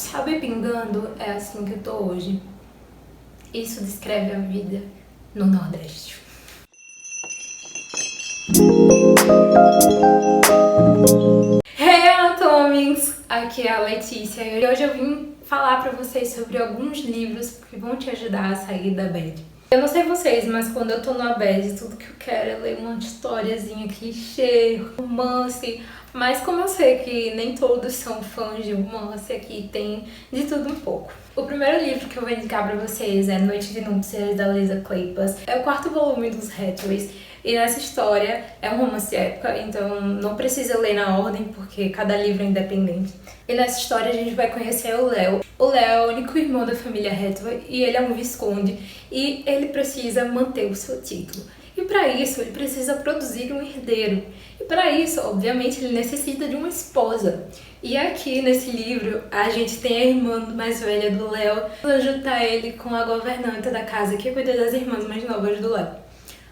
Sabe, pingando, é assim que eu tô hoje. Isso descreve a vida no Nordeste. Hey, Anatomies! Aqui é a Letícia e hoje eu vim falar pra vocês sobre alguns livros que vão te ajudar a sair da bad. Eu não sei vocês, mas quando eu tô na bad, tudo que eu quero é ler uma historiazinha clichê, romance. Mas como eu sei que nem todos são fãs de romance, aqui tem de tudo um pouco. O primeiro livro que eu vou indicar pra vocês é Noite de Núpcias, da Lisa Kleypas. É o quarto volume dos Hathaways. E nessa história é um romance de época, então não precisa ler na ordem, porque cada livro é independente. E nessa história a gente vai conhecer o Léo. O Léo é o único irmão da família Hathaway e ele é um visconde e ele precisa manter o seu título. E para isso ele precisa produzir um herdeiro. E para isso, obviamente, ele necessita de uma esposa. E aqui nesse livro a gente tem a irmã mais velha do Léo, juntar ele com a governanta da casa que cuida das irmãs mais novas do Léo.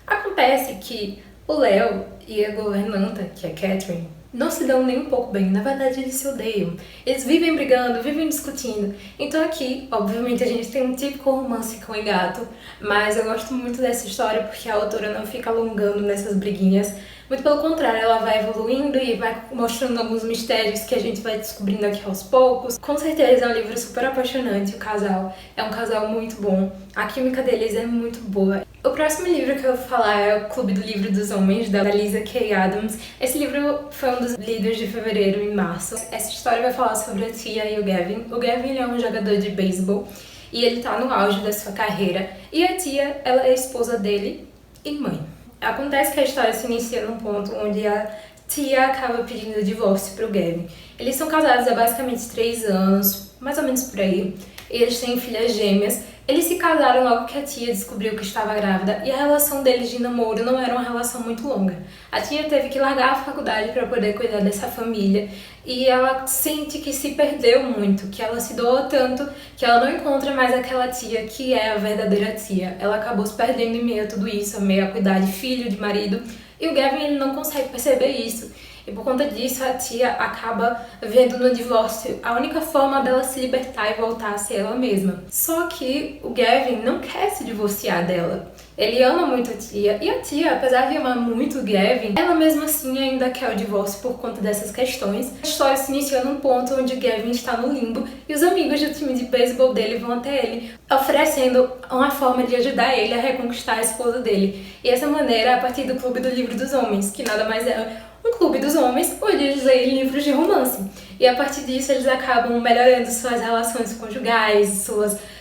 Acontece que o Léo e a governanta, que é Catherine, não se dão nem um pouco bem. Na verdade, eles se odeiam. Eles vivem brigando, vivem discutindo. Então aqui, obviamente, a gente tem um típico romance cão e gato, mas eu gosto muito dessa história porque a autora não fica alongando nessas briguinhas. Muito pelo contrário, ela vai evoluindo e vai mostrando alguns mistérios que a gente vai descobrindo aqui aos poucos. Com certeza é um livro super apaixonante, o casal é um casal muito bom. A química deles é muito boa. O próximo livro que eu vou falar é o Clube do Livro dos Homens, da Lisa K. Adams. Esse livro foi um dos lidos de fevereiro e março. Essa história vai falar sobre a Tia e o Gavin. O Gavin ele é um jogador de beisebol e ele tá no auge da sua carreira. E a Tia, ela é a esposa dele e mãe. Acontece que a história se inicia num ponto onde a Tia acaba pedindo divórcio pro Gavin. Eles são casados há basicamente 3 anos, mais ou menos por aí. E eles têm filhas gêmeas. Eles se casaram logo que a Tia descobriu que estava grávida e a relação deles de namoro não era uma relação muito longa. A Tia teve que largar a faculdade para poder cuidar dessa família e ela sente que se perdeu muito, que ela se doou tanto que ela não encontra mais aquela Tia que é a verdadeira Tia. Ela acabou se perdendo em meio a tudo isso, a meio a cuidar de filho, de marido, e o Gavin ele não consegue perceber isso. E por conta disso, a Tia acaba vendo no divórcio a única forma dela se libertar e voltar a ser ela mesma. Só que o Gavin não quer se divorciar dela. Ele ama muito a Tia. E a Tia, apesar de amar muito o Gavin, ela mesmo assim ainda quer o divórcio por conta dessas questões. A história se inicia num ponto onde o Gavin está no limbo e os amigos do time de beisebol dele vão até ele, oferecendo uma forma de ajudar ele a reconquistar a esposa dele. E essa maneira, a partir do Clube do Livro dos Homens, que nada mais é um clube dos homens onde eles leem livros de romance. E a partir disso eles acabam melhorando suas relações conjugais,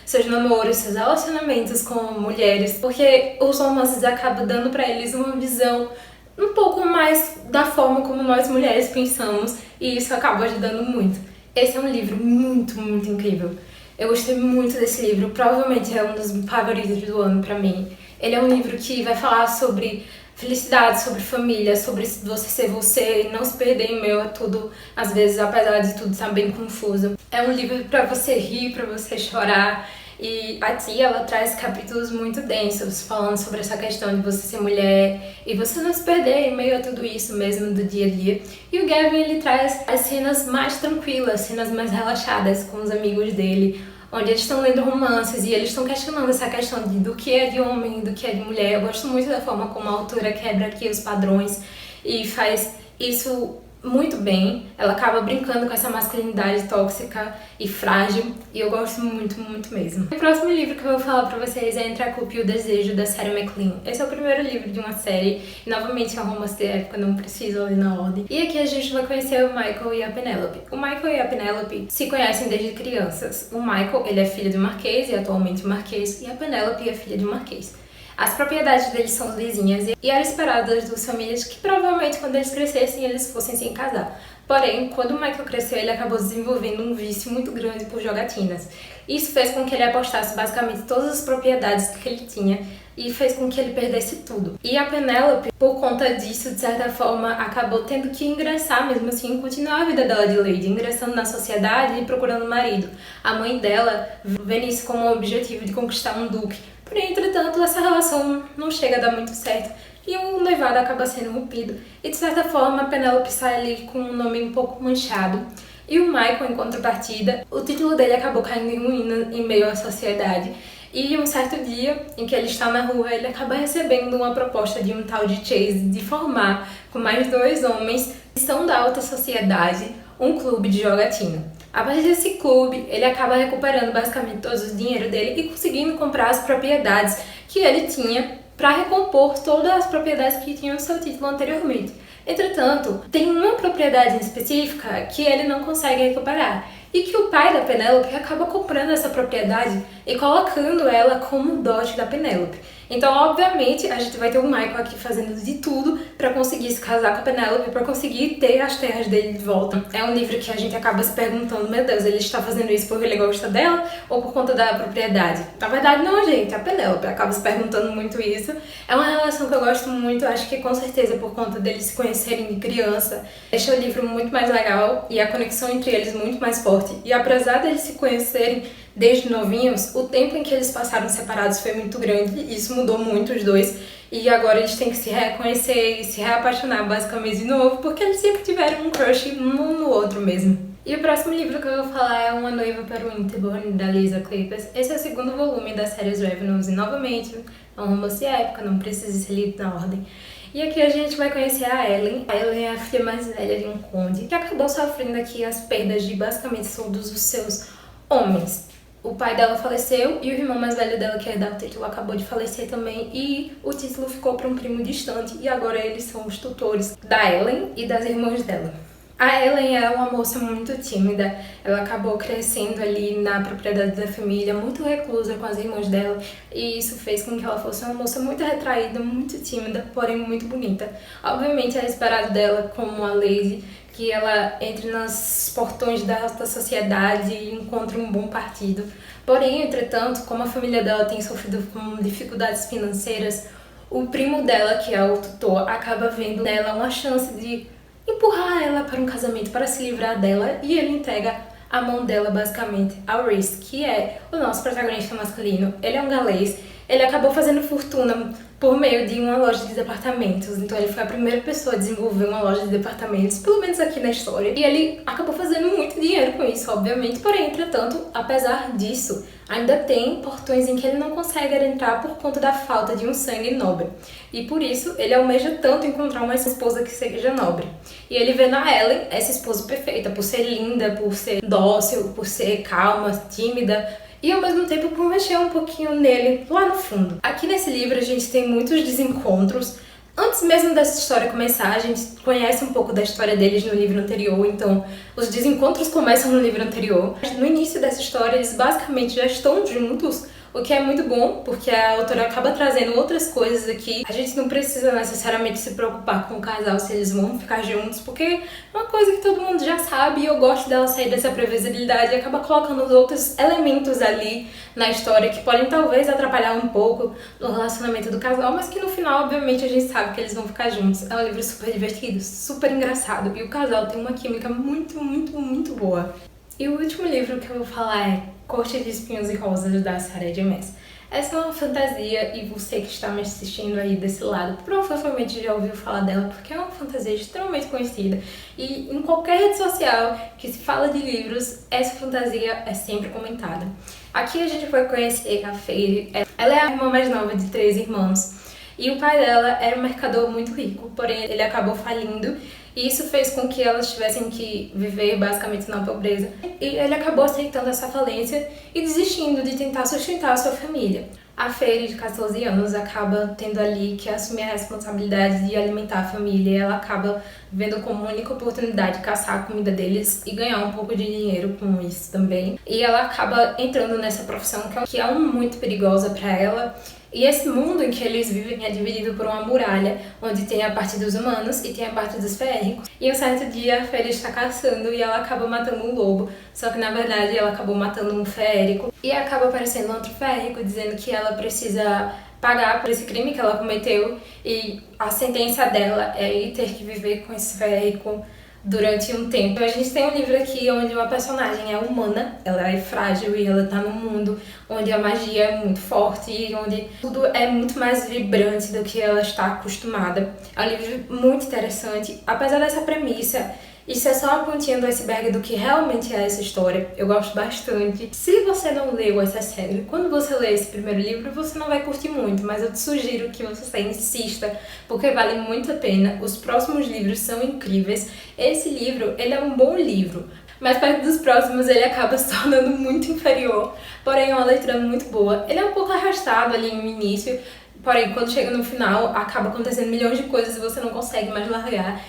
seus namoros, seus relacionamentos com mulheres, porque os romances acabam dando pra eles uma visão um pouco mais da forma como nós mulheres pensamos e isso acaba ajudando muito. Esse é um livro muito, muito incrível. Eu gostei muito desse livro, provavelmente é um dos favoritos do ano pra mim. Ele é um livro que vai falar sobre felicidade, sobre família, sobre você ser você e não se perder em meio a tudo, às vezes, apesar de tudo estar bem confuso. É um livro pra você rir, pra você chorar. E a Tia, ela traz capítulos muito densos, falando sobre essa questão de você ser mulher e você não se perder em meio a tudo isso mesmo do dia a dia. E o Gavin, ele traz as cenas mais tranquilas, cenas mais relaxadas com os amigos dele, onde eles estão lendo romances e eles estão questionando essa questão do que é de homem, do que é de mulher. Eu gosto muito da forma como a autora quebra aqui os padrões e faz isso muito bem. Ela acaba brincando com essa masculinidade tóxica e frágil e eu gosto muito, muito mesmo. O próximo livro que eu vou falar pra vocês é Entre a Culpa e o Desejo, da Sarah MacLean. Esse é o primeiro livro de uma série e novamente é um romance de época, não precisa ler na ordem. E aqui a gente vai conhecer o Michael e a Penelope. O Michael e a Penelope se conhecem desde crianças. O Michael, ele é filho de um marquês e atualmente marquês, e a Penelope é filha de um marquês. As propriedades deles são vizinhas e era esperado das duas famílias que provavelmente quando eles crescessem eles fossem se casar. Porém, quando o Michael cresceu, ele acabou desenvolvendo um vício muito grande por jogatinas. Isso fez com que ele apostasse basicamente todas as propriedades que ele tinha e fez com que ele perdesse tudo. E a Penelope, por conta disso, de certa forma, acabou tendo que ingressar mesmo assim, continuar a vida dela de lady, ingressando na sociedade e procurando um marido. A mãe dela vê isso como um objetivo de conquistar um duque. Porém, entretanto, essa relação não chega a dar muito certo e o noivado acaba sendo rompido. E de certa forma, a Penelope sai ali com um nome um pouco manchado. E o Michael, em contrapartida, o título dele acabou caindo em ruína em meio à sociedade. E um certo dia, em que ele está na rua, ele acaba recebendo uma proposta de um tal de Chase de formar, com mais 2 homens que são da alta sociedade, um clube de jogatina. A partir desse clube, ele acaba recuperando basicamente todo o dinheiro dele e conseguindo comprar as propriedades que ele tinha para recompor todas as propriedades que tinham no seu título anteriormente. Entretanto, tem uma propriedade em específica que ele não consegue recuperar e que o pai da Penélope acaba comprando essa propriedade e colocando ela como dote da Penélope. Então, obviamente, a gente vai ter o Michael aqui fazendo de tudo para conseguir se casar com a Penélope, para conseguir ter as terras dele de volta. É um livro que a gente acaba se perguntando, meu Deus, ele está fazendo isso porque ele gosta dela ou por conta da propriedade? Na verdade, não, gente, a Penélope acaba se perguntando muito isso. É uma relação que eu gosto muito, acho que com certeza por conta deles se conhecerem de criança, deixa o livro muito mais legal e a conexão entre eles muito mais forte. E apesar deles se conhecerem desde novinhos, o tempo em que eles passaram separados foi muito grande e isso mudou muito os dois. E agora eles têm que se reconhecer e se reapaixonar basicamente de novo, porque eles sempre tiveram um crush um no outro mesmo. E o próximo livro que eu vou falar é Uma Noiva para o Winterbourne, da Lisa Kleypas. Esse é o 2º volume da série Os Ravenous e, novamente, é um romance épico, não precisa ser lido na ordem. E aqui a gente vai conhecer a Ellen. A Ellen é a filha mais velha de um conde, que acabou sofrendo aqui as perdas de basicamente todos os seus homens. O pai dela faleceu e o irmão mais velho dela, que herdava o título, acabou de falecer também, e o título ficou para um primo distante, e agora eles são os tutores da Ellen e das irmãs dela. A Ellen é uma moça muito tímida, ela acabou crescendo ali na propriedade da família, muito reclusa com as irmãs dela, e isso fez com que ela fosse uma moça muito retraída, muito tímida, porém muito bonita. Obviamente é esperado dela, como a Lady, que ela entre nos portões da alta sociedade e encontre um bom partido. Porém, entretanto, como a família dela tem sofrido com dificuldades financeiras, o primo dela, que é o tutor, acaba vendo nela uma chance de empurrar ela para um casamento, para se livrar dela, e ele entrega a mão dela basicamente ao Rhys, que é o nosso protagonista masculino. Ele é um galês, ele acabou fazendo fortuna por meio de uma loja de departamentos, então ele foi a primeira pessoa a desenvolver uma loja de departamentos, pelo menos aqui na história, e ele acabou fazendo muito dinheiro com isso, obviamente, porém, entretanto, apesar disso, ainda tem portões em que ele não consegue entrar por conta da falta de um sangue nobre, e por isso ele almeja tanto encontrar uma esposa que seja nobre, e ele vê na Ellen essa esposa perfeita, por ser linda, por ser dócil, por ser calma, tímida, e ao mesmo tempo por mexer um pouquinho nele lá no fundo. Aqui nesse livro a gente tem muitos desencontros. Antes mesmo dessa história começar, a gente conhece um pouco da história deles no livro anterior, então os desencontros começam no livro anterior. No início dessa história eles basicamente já estão juntos, o que é muito bom, porque a autora acaba trazendo outras coisas aqui. A gente não precisa necessariamente se preocupar com o casal se eles vão ficar juntos, porque é uma coisa que todo mundo já sabe, e eu gosto dela sair dessa previsibilidade e acaba colocando os outros elementos ali na história que podem talvez atrapalhar um pouco no relacionamento do casal, mas que no final, obviamente, a gente sabe que eles vão ficar juntos. É um livro super divertido, super engraçado, e o casal tem uma química muito, muito, muito boa. E o último livro que eu vou falar é Corte de Espinhos e Rosas, da Sarah J. Maas. Essa é uma fantasia, e você que está me assistindo aí desse lado provavelmente já ouviu falar dela, porque é uma fantasia extremamente conhecida. E em qualquer rede social que se fala de livros, essa fantasia é sempre comentada. Aqui a gente vai conhecer a Feyre. Ela é a irmã mais nova de 3 irmãos. E o pai dela era um mercador muito rico, porém ele acabou falindo, e isso fez com que elas tivessem que viver basicamente na pobreza. E ele acabou aceitando essa falência e desistindo de tentar sustentar a sua família. A Feyre, de 14 anos, acaba tendo ali que assumir a responsabilidade de alimentar a família, e ela acaba vendo como única oportunidade caçar a comida deles e ganhar um pouco de dinheiro com isso também. E ela acaba entrando nessa profissão que é muito perigosa para ela. E esse mundo em que eles vivem é dividido por uma muralha, onde tem a parte dos humanos e tem a parte dos férricos. E um certo dia a Feyre está caçando e ela acaba matando um lobo, só que na verdade ela acabou matando um férico. E acaba aparecendo outro férrico dizendo que ela precisa pagar por esse crime que ela cometeu, e a sentença dela é ir ter que viver com esse férrico durante um tempo. A gente tem um livro aqui onde uma personagem é humana, ela é frágil e ela tá num mundo onde a magia é muito forte e onde tudo é muito mais vibrante do que ela está acostumada. É um livro muito interessante, apesar dessa premissa Isso é só uma pontinha do iceberg do que realmente é essa história. Eu gosto bastante. Se você não leu essa série, quando você lê esse primeiro livro, você não vai curtir muito, mas eu te sugiro que você insista, porque vale muito a pena. Os próximos livros são incríveis. Esse livro, ele é um bom livro, mas perto dos próximos ele acaba se tornando muito inferior. Porém, é uma leitura muito boa. Ele é um pouco arrastado ali no início, porém, quando chega no final, acaba acontecendo milhões de coisas e você não consegue mais largar.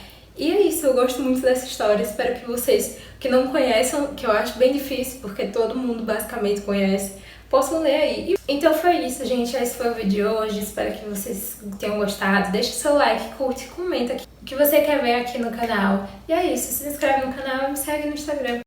E é isso, eu gosto muito dessa história. Espero que vocês que não conheçam, que eu acho bem difícil, porque todo mundo basicamente conhece, possam ler aí. Então foi isso, gente. Esse foi o vídeo de hoje. Espero que vocês tenham gostado. Deixa o seu like, curte, comenta o que você quer ver aqui no canal. E é isso, se inscreve no canal e me segue no Instagram.